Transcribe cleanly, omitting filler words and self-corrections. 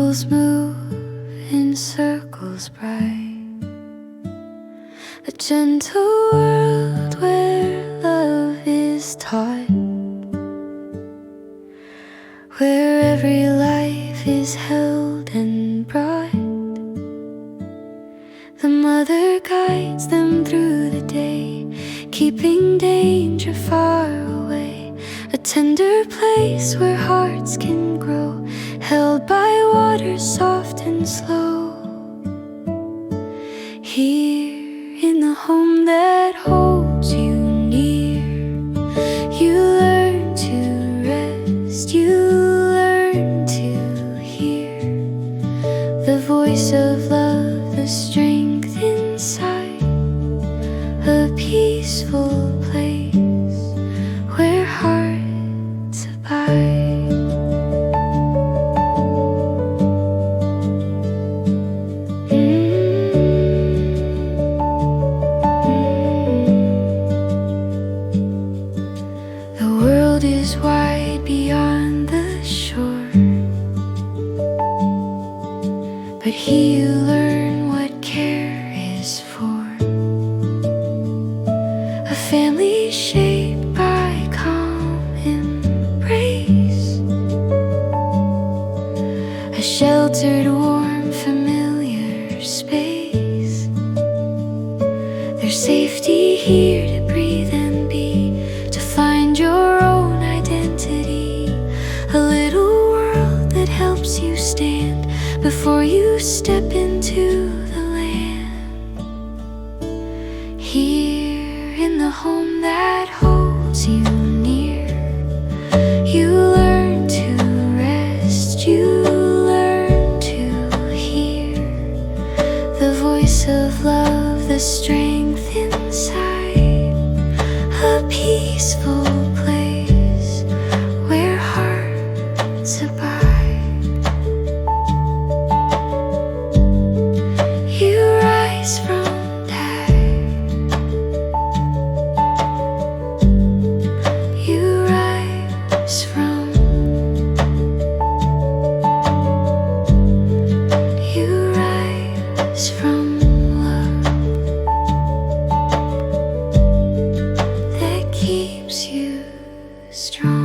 Angels move in circles bright, a gentle world where love is taught, where every life is held and brought. The mother guides them through the day, keeping danger far away, a tender place where hearts can grow, held by waters soft and slow. Here in the home that holds you near, you learn to rest, you learn to hear the voice of love, the strength inside, a peaceful place where hearts abide. The world is wide beyond the shore, but here you learn what care is for. A family shaped by calm embrace, a sheltered, warm, familiar space. There's safety here to breathe and be, to find your own identity, a little world that helps you stand before you step into the land. Here in the home that holds you near, you learn to rest, you learn to hear the voice of love, the strength inside, a peaceful place where hearts abide. You rise from dark, you rise from, you rise from love that keeps you strong.